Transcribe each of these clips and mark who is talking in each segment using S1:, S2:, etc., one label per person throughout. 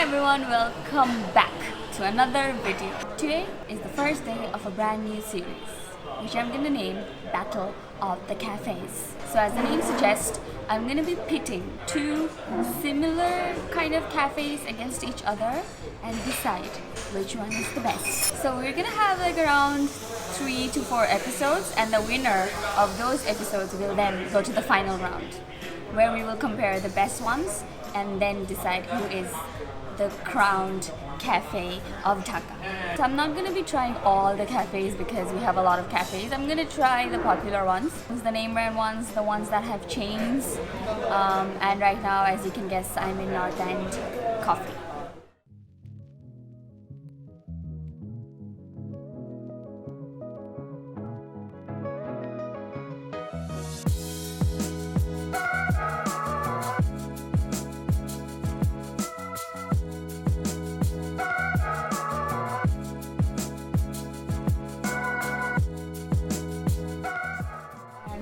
S1: everyone, welcome back to another video. Today is the first day of a brand new series, which I'm gonna name Battle of the Cafes. So as the name suggests, I'm gonna be pitting two similar kind of cafes against each other and decide which one is the best. So we're gonna have like around 3 to 4 episodes, and the winner of those episodes will then go to the final round, where we will compare the best ones and then decide who is the crowned cafe of Dhaka. So I'm not going to be trying all the cafes because we have a lot of cafes. I'm going to try the popular ones, the name brand ones, the ones that have chains. And right now, as you can guess, I'm in North End Coffee.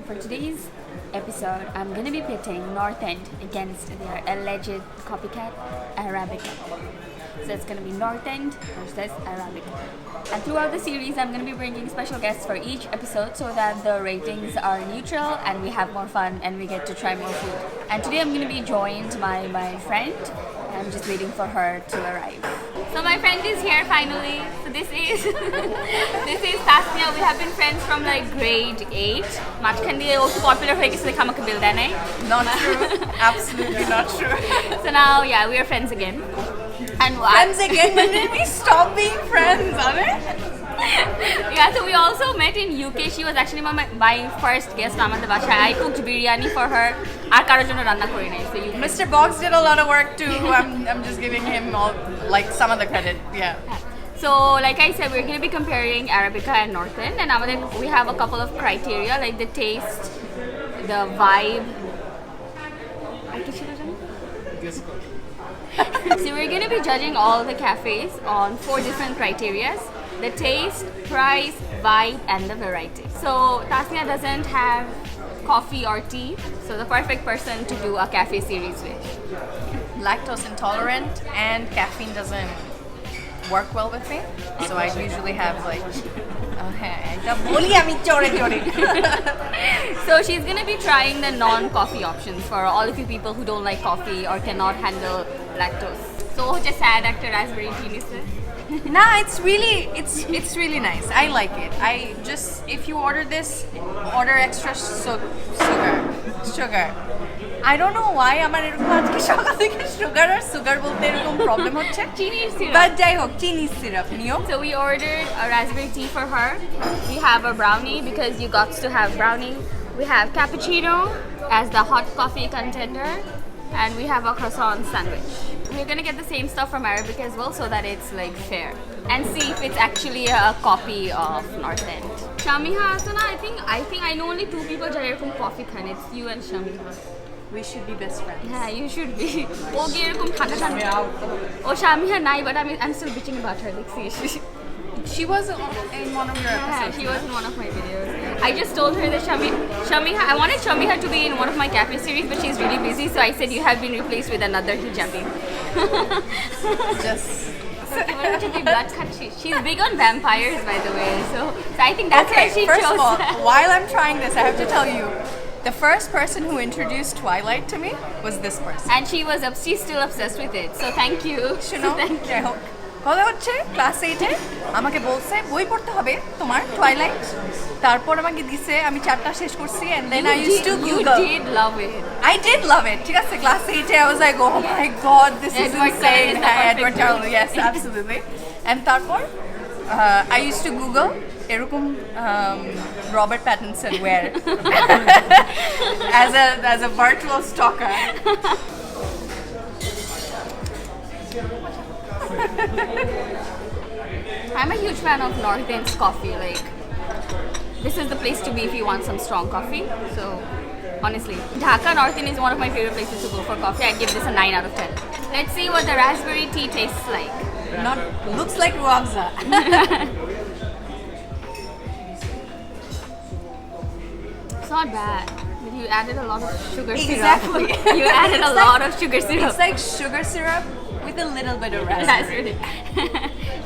S1: For today's episode, I'm going to be pitting North End against their alleged copycat, Arabica. So it's going to be North End versus Arabica. And throughout the series, I'm going to be bringing special guests for each episode so that the ratings are neutral and we have more fun and we get to try more food. And today I'm going to be joined by my friend. I'm just waiting for her to arrive. So my friend is here finally. So this is Tasnia. We have been friends from like grade 8. Majkhan diye also popular hoye geche dekhe amake bill deয় নাই.
S2: Not true. Absolutely not true.
S1: So now, yeah, we are friends again. And what?
S2: Friends again? When did we stop being friends, Ame?
S1: Yeah, so we also met in UK. She was actually my first guest. I cooked biryani for her. আর কারোর জন্য রান্না করি নাই. So
S2: Mr. Box did a lot of work too. I'm just giving him all like some of the credit. Yeah.
S1: So like I said, we're going to be comparing Arabica and North End, and we have a couple of criteria like the taste, the vibe. So we're going to be judging all the cafes on 4 different criteria: the taste, price, vibe, and the variety. So Tasnia doesn't have coffee or tea, so the perfect person to do a cafe series with.
S2: Lactose intolerant and caffeine doesn't work well with me, so I usually have like
S1: So she's gonna be trying the non-coffee options for all of you people who don't like coffee or cannot handle lactose. So just sad actor raspberry tea.
S2: Nah, it's really nice. I like it. I just, if you order this, order extra sugar. I don't know why আমার এরকম আজকে সকাল থেকে sugar বলতে এরকম problem হচ্ছে।
S1: চিনির syrup.
S2: But যাই হোক, চিনির syrup নিও।
S1: So we ordered a raspberry tea for her. We have a brownie because you got to have brownie. We have cappuccino as the hot coffee contender, and we have a croissant sandwich. We're gonna get the same stuff from Arabica as well so that it's like fair, and see if it's actually a copy of North End. Shamiha, so now I think I know only 2 people যারা এরকম coffee Khan. It's you and Shamiha.
S2: We should be best friends.
S1: Yeah, you should be. ও গিয়ে এরকম ঠান্ডা ঠান্ডা। ও Shamiha নাই, but I'm still bitching about her. Like seriously.
S2: She was in one of your episodes.
S1: Yeah, she was in one of my videos. I just told her that Shamiha, I wanted Shamiha to be in one of my cafe series, but she's really busy, so I said you have been replaced with another hijabi.
S2: Just
S1: she's big on vampires, by the way, so I think that's why she
S2: first
S1: chose
S2: of all,
S1: that.
S2: while I'm trying this, I have to tell you, the first person who introduced Twilight to me was this person.
S1: And she's still obsessed with it, so thank you. Thank you.
S2: কথা হচ্ছে class 8-এ আমাকে বলছে বই পড়তে হবে তোমার twilight, তারপর আমাকে দিছে, আমি 4টা শেষ করছি, and then I used to Google.
S1: You did love it.
S2: I did love it. ঠিক আছে, class 8-এ I was like, oh my god, this is insane. Edward Cullen, yes, absolutely. And তারপর I used to Google এরকম Robert Pattinson where as a virtual stalker.
S1: I'm a huge fan of North End's coffee. Like, this is the place to be if you want some strong coffee. So, honestly, Dhaka North End is one of my favorite places to go for coffee. I give this a 9 out of 10. Let's see what the raspberry tea tastes like.
S2: Looks like ruafza.
S1: It's not bad. You added a lot of sugar syrup.
S2: Exactly.
S1: You added a lot of sugar syrup.
S2: It's like sugar syrup with a little bit of
S1: That's
S2: raspberry.
S1: really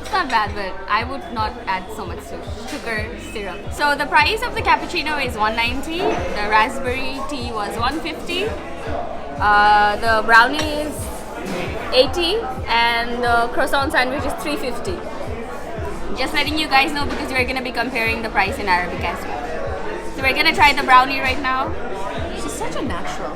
S1: it's not bad, but I would not add so much sugar syrup. So the price of the cappuccino is $1.90. The raspberry tea was $1.50. The brownie is $80, and the croissant sandwich is $3.50. Just letting you guys know because we're gonna be comparing the price in Arabica as well. So we're gonna try the brownie right now.
S2: She's such a natural.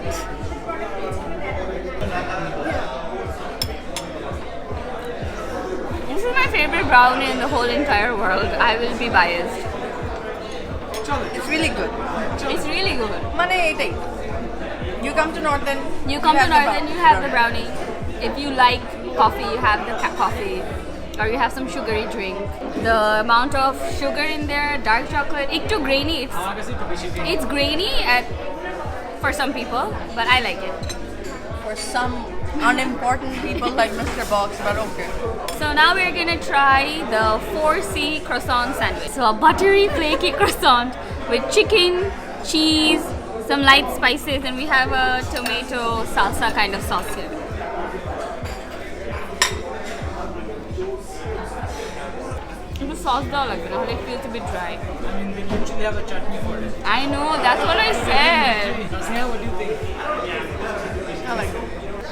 S1: This is my favorite brownie in the whole entire world. I will be biased.
S2: It's really good.
S1: It's really good.
S2: Mane etai. You come to Northern.
S1: You come to Northern, you have the brownie. If you like coffee, you have the coffee. Or you have some sugary drink. The amount of sugar in there, dark chocolate, it's too grainy. It's grainy for some people, but I like it.
S2: For some unimportant people like Mr. Box, but okay.
S1: So now we're gonna try the 4C croissant sandwich. So a buttery, flaky croissant with chicken, cheese, some light spices, and we have a tomato salsa kind of sauce here. The sauce does like it, it feels a bit dry.
S3: I mean, they usually have a chutney for it.
S1: I know, that's what I said.
S3: Tasneha, what do you think?
S2: I like it.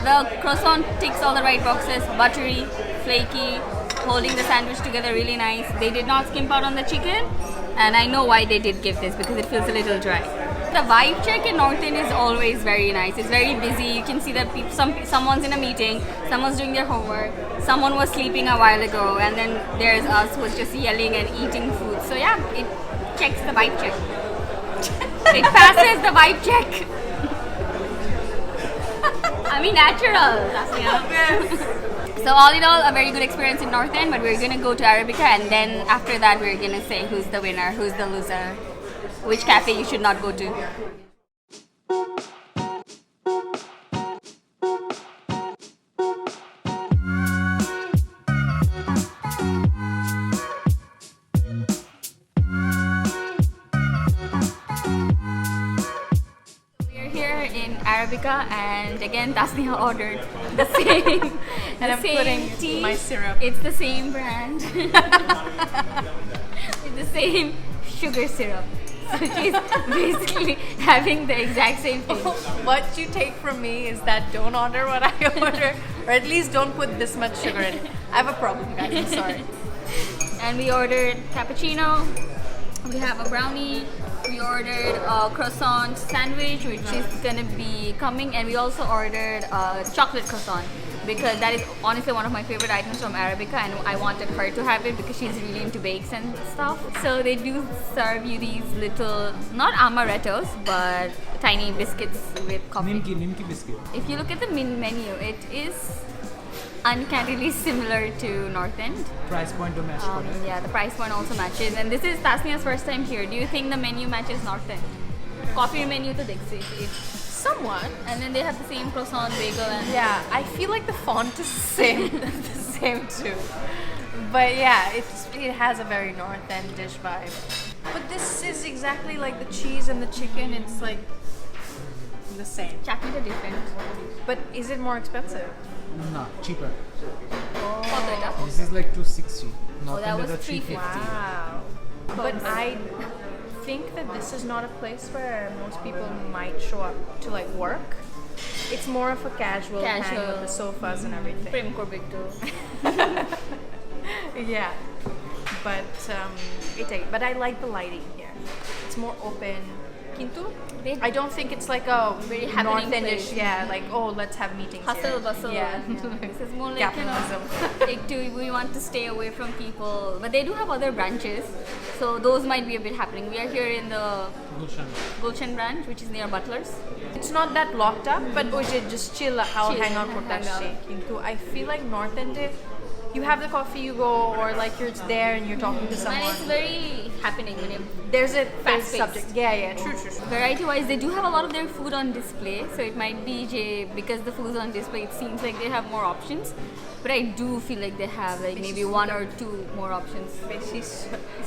S1: The croissant ticks all the right boxes, buttery, flaky, holding the sandwich together really nice. They did not skimp out on the chicken, and I know why they did give this because it feels a little dry. The vibe check in North End is always very nice. It's very busy. You can see that someone's in a meeting, someone's doing their homework, someone was sleeping a while ago, and then there's us who's just yelling and eating food. So yeah, it checks the vibe check. It passes the vibe check. I mean natural. So all in all, a very good experience in North End, but we're gonna go to Arabica, and then after that we're gonna say who's the winner, who's the loser, which cafe you should not go to. Arabica, and again Tasneha ordered the same
S2: and I'm putting
S1: tea.
S2: My syrup.
S1: It's the same brand. It's the same sugar syrup. So she's basically having the exact same thing.
S2: What you take from me is that don't order what I order, or at least don't put this much sugar in it. I have a problem, guys, I'm sorry.
S1: And we ordered cappuccino, we have a brownie, we ordered a croissant sandwich which is gonna be coming, and we also ordered a chocolate croissant because that is honestly one of my favorite items from Arabica, and I wanted her to have it because she's really into bakes and stuff. So they do serve you these little, not amarettos, but tiny biscuits with coffee.
S3: Nimki biscuit.
S1: If you look at the menu, it is uncannily similar to North End.
S3: Price point to match for it.
S1: Yeah, the price point also matches, and this is Tasneha's first time here. Do you think the menu matches North End? Coffee menu to Dixie.
S2: Somewhat.
S1: And then they have the same croissant, bagel, and
S2: yeah, I feel like the font is the same too. But yeah, it has a very North End dish vibe. But this is exactly like the cheese and the chicken. It's like the same.
S1: chutneys are different.
S2: But is it more expensive?
S3: No, cheaper.
S1: Oh.
S3: This is like 260. Not
S1: that was
S3: under
S1: 350.
S3: 350.
S2: Wow. But I think that this is not a place where most people might show up to like work. It's more of a casual hang with the sofas and everything.
S1: Prem Corbett too.
S2: Yeah. But I like the lighting here. It's more open. Kintu, I don't think it's like a
S1: very
S2: North
S1: happening
S2: Endish,
S1: place.
S2: yeah, like oh let's have meetings
S1: Hustle,
S2: here.
S1: bustle.
S2: Yeah.
S1: This is more like,
S2: Capitalism.
S1: We want to stay away from people. But they do have other branches, so those might be a bit happening. We are here in the Gulshan branch, which is near Butler's.
S2: It's not that locked up, but just chill, I'll hang out for
S1: hang out.
S2: Kintu, I feel like North End, you have the coffee, you go, or like you're there and you're talking to someone.
S1: And it's very happening when you
S2: There's a
S1: fast-paced.
S2: subject. Yeah, true.
S1: Variety-wise, they do have a lot of their food on display, so it might be because the food's on display, it seems like they have more options. But I do feel like they have like maybe one or two more options.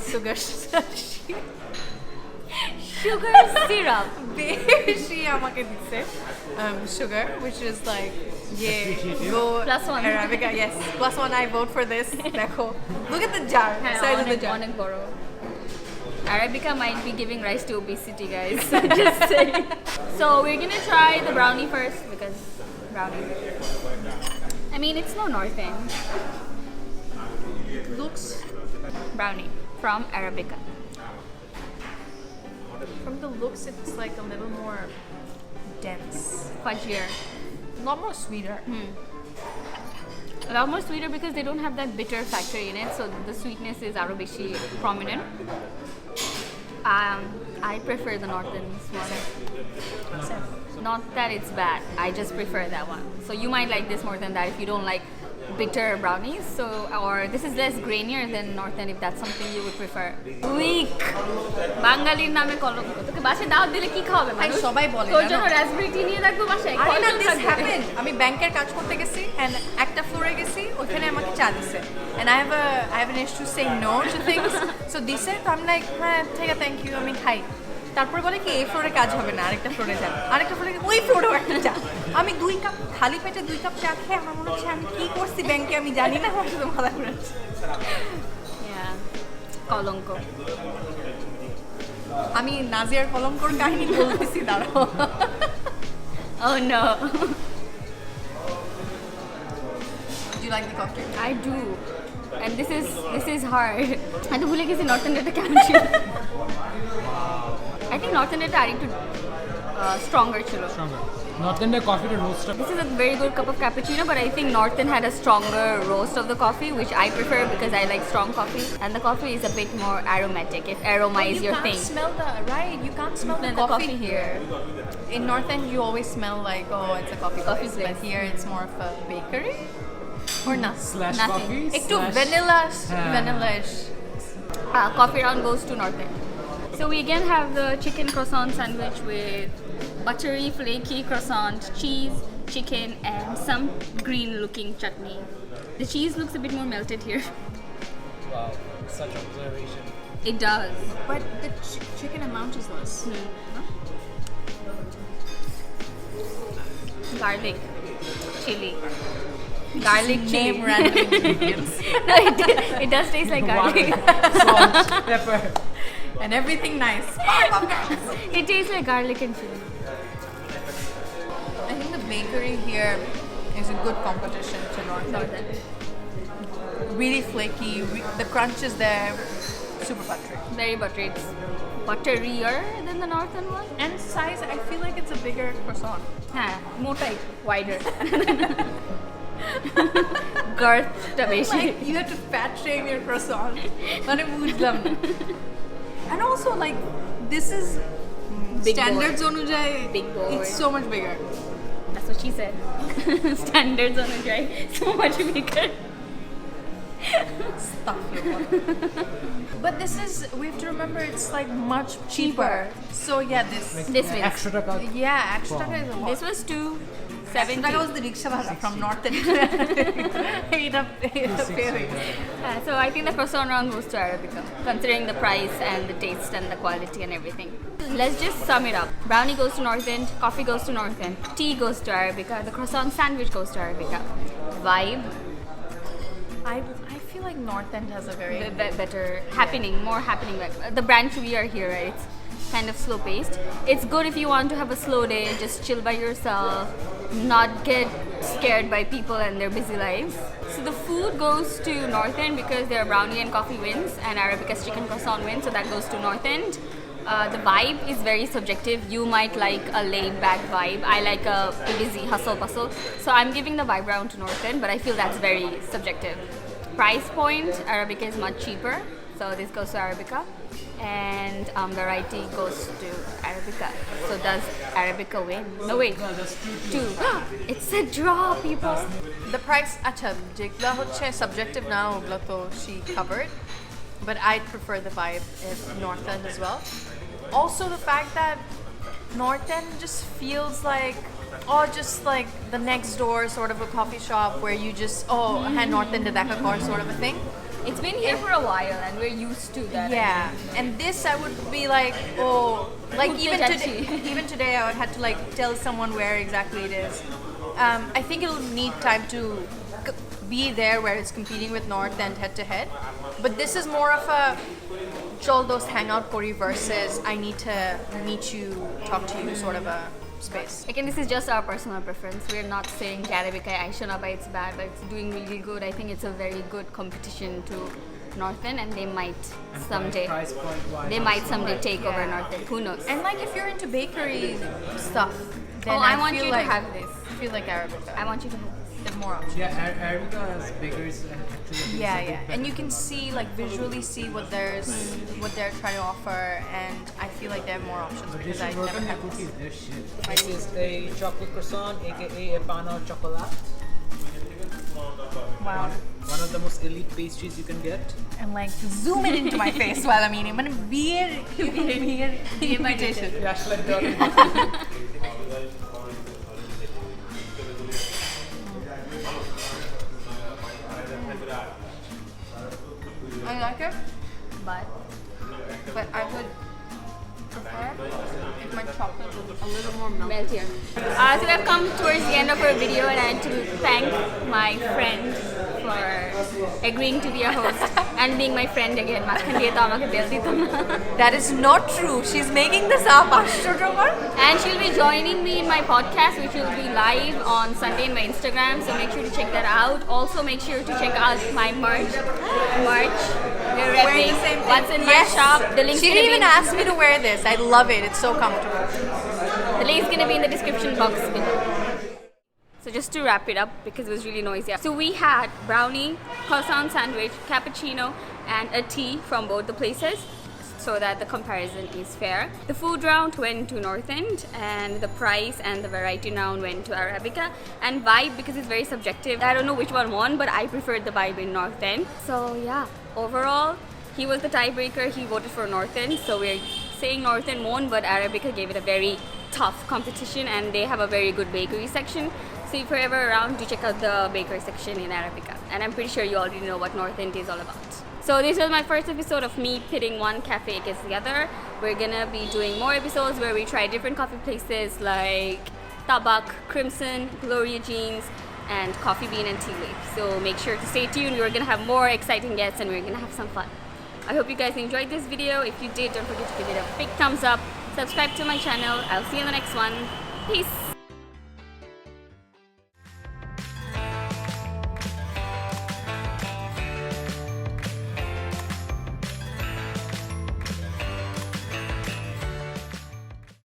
S2: Sugar
S1: Sugar syrup.
S2: She আমাকে দিচ্ছে sugar, which is like Yeah,
S3: Appreciative.
S2: go
S1: +1.
S2: Arabica, yes. +1, I vote for this. Dekho. Look at the jar, size of the jar.
S1: অনেক বড়। Arabica might be giving rise to obesity, guys. Just saying. So we're gonna try the brownie first because brownie. I mean, it's no North End.
S2: Looks,
S1: Brownie from Arabica.
S2: from the looks, it's like a little more dense.
S1: Fudgier.
S2: A lot more sweeter.
S1: A lot more sweeter because they don't have that bitter factor in it, so the sweetness is Arabici prominent. I prefer the Northern's one. Not that it's bad, I just prefer that one. So you might like this more than that if you don't like bitter brownies. So, or this is less grainier than Northern if that's something you would prefer. Weak. বাঙালির নামে কলঙ্ক। তোকে বাসায় দাওয়াত দিলে কি খাওয়াবে মানুষ?
S2: সবাই বলে,
S1: তোর
S2: জানো?
S1: জন্য রাসবেরি টি নিয়ে রাখবো বাসায়।
S2: আরে না,
S1: কজন
S2: this
S1: থাকবে?
S2: happened. আমি ব্যাংকের কাজ করতে গেছি and একটা ফ্লোরে গেছি, ওখানে আমাকে চা দিছে. And I have an issue saying no to things. So দিছে, তো আমি like, হ্যাঁ ঠিক আছে, থ্যাংক ইউ, আমি খাই। তারপর বলে কি এই ফ্লোরে কাজ হবে না, আরেকটা ফ্লোরে যান। আরেকটা ফ্লোরে ওই ফ্লোরেও একটা চা। আমি 2 কাপ খালি পেটে 2 কাপ চা খেয়ে আমার মনে হচ্ছে আমি কি করছি ব্যাংকে আমি জানি না, আমার শুধু মাথা ঘুরাচ্ছে।
S1: Yeah. কলঙ্ক।
S2: আমি নাজিয়ার কলঙ্কর কাহিনী বলতেছি, দাঁড়াও।
S1: Oh no.
S2: Do you like the cocktail?
S1: I do. And this is hard. I তো ভুলে গেছি নর্থ এন্ডটা কেমন ছিল। I think North India are একটু stronger chilo.
S3: Stronger. North End coffee to roast up.
S1: This is a very good cup of cappuccino, but I think Northern had a stronger roast of the coffee, which I prefer because I like strong coffee, and the coffee is a bit more aromatic. If aroma is your thing.
S2: You can't smell you can't smell the coffee here. In North End, you always smell like, oh, it's a coffee place, but here it's more of a bakery or not.
S3: Slash
S1: Nothing.
S3: coffee.
S2: Ektu
S3: slash-
S2: vanilla-ish.
S1: Coffee round goes to Northern. So we again have the chicken croissant sandwich with buttery, flaky croissant, cheese, chicken, and some green-looking chutney. The cheese looks a bit more melted here.
S3: Wow, such observation.
S1: It does.
S2: But the chicken amount is less.
S1: Garlic, chili, garlic chili.
S2: Name random ingredients.
S1: No, it does taste like garlic.
S3: Salt, pepper.
S2: And everything nice.
S1: It tastes like garlic and chili.
S2: I think the bakery here is a good competition to North End.
S1: Northern.
S2: Really flaky, the crunch is there, super buttery.
S1: Very buttery. It's butterier than the Northern one.
S2: And size, I feel like it's a bigger croissant.
S1: More tight, wider. Girth টা বেশি।
S2: Like you have to fat shame your croissant. মানে বুঝলাম না। And also like this is
S1: Big
S2: standards অনুযায়ী
S1: Big boy.
S2: it's so much bigger.
S1: That's what she said. Standards on the dry, so much bigger.
S2: Stuff your body. But this is, we have to remember it's like much cheaper. So yeah, this
S1: This wins.
S3: Extra taka.
S2: yeah, extra taka is a lot.
S1: This was
S2: Extra taka was
S1: $2.70.
S2: the rickshaw wala from North End. It up failing.
S1: So I think the croissant round goes to Arabica, considering the price and the taste and the quality and everything. Let's just sum it up. Brownie goes to North End, coffee goes to North End, tea goes to Arabica, the croissant sandwich goes to Arabica. Vibe,
S2: I feel like North End has a very
S1: better happening, more happening. The branch we are here, right? It's kind of slow paced. It's good if you want to have a slow day, just chill by yourself, not get scared by people and their busy lives. So the food goes to North End because their brownie and coffee wins, and Arabica's chicken croissant wins, so that goes to North End. The vibe is very subjective. You might like a laid-back vibe. I like a busy hustle-bustle. So I'm giving the vibe round to North End, but I feel that's very subjective. Price point, Arabica is much cheaper, so this goes to Arabica. And variety goes to Arabica. So does Arabica win? No, wait.
S3: No, that's
S1: Two. It's a draw, people.
S2: The price, acha, যেগুলা হচ্ছে subjective now, ওগুলা তো she covered. But I'd prefer the vibe in North End as well. Also the fact that North End just feels like, just like the next door sort of a coffee shop where you just, North End to Dhaka car sort of a thing.
S1: It's been here for a while and we're used to that.
S2: Yeah, and this I would be like, like even today I would have to like tell someone where exactly it is. I think it'll need time to be there where it's competing with North End head to head. But this is more of a chol dost hangout kori versus I need to meet you, talk to you sort of a space.
S1: Again, this is just our personal preference. We're not saying Arabica Aishonaba it's bad, but it's doing really good. I think it's a very good competition to North End, and they might someday take over North End. Who knows?
S2: And like if you're into bakery stuff, then
S1: I want you
S2: like,
S1: to have this.
S2: I feel like Arabica.
S1: I want you to have this.
S2: There's more options.
S3: Yeah, Arabica has bakers and actually.
S2: Yeah. And you can see, like, visually see what what they're trying to offer, and I feel like they have more options
S3: But they
S2: because I
S3: should work
S2: never
S3: on their
S2: had
S3: cookies.
S2: this.
S3: They're shit. This is a chocolate croissant, aka a pan au chocolat.
S2: Wow.
S3: One of the most elite pastries you can get.
S2: And like zoom it into my face while I'm eating. Beer imitation.
S3: Yeah, like dirty.
S2: I like it,
S1: But
S2: I would prefer if my chocolate was a little more
S1: melt here. So we've come towards the end of our video, and I had to thank my friend for agreeing to be a host and being my friend again.
S2: That is not true. She's making this up.
S1: And she'll be joining me in my podcast, which will be live on Sunday in my Instagram. So make sure to check that out. Also, make sure to check out my merch. We're
S2: Wearing
S1: repping
S2: the same thing.
S1: What's in
S2: Yes.
S1: my shop. The link's
S2: She
S1: gonna
S2: didn't
S1: be
S2: even ask me to wear this. I love it. It's so comfortable.
S1: The link's gonna be in the description box below. So just to wrap it up, because it was really noisy. So we had brownie, croissant sandwich, cappuccino, and a tea from both the places, so that the comparison is fair. The food round went to North End, and the price and the variety round went to Arabica. And vibe, because it's very subjective, I don't know which one won, but I preferred the vibe in North End. So yeah, overall, he was the tiebreaker. He voted for North End, so we're saying North End won, but Arabica gave it a very tough competition, and they have a very good bakery section. So if you're ever around, do check out the bakery section in Arabica. And I'm pretty sure you already know what North End is all about. So this was my first episode of me pitting one cafe against the other. We're gonna be doing more episodes where we try different coffee places like Tabak, Crimson, Gloria Jeans, and Coffee Bean and Tea Leaf. So make sure to stay tuned. We're gonna have more exciting guests, and we're gonna have some fun. I hope you guys enjoyed this video. If you did, don't forget to give it a big thumbs up. Subscribe to my channel. I'll see you in the next one. Peace.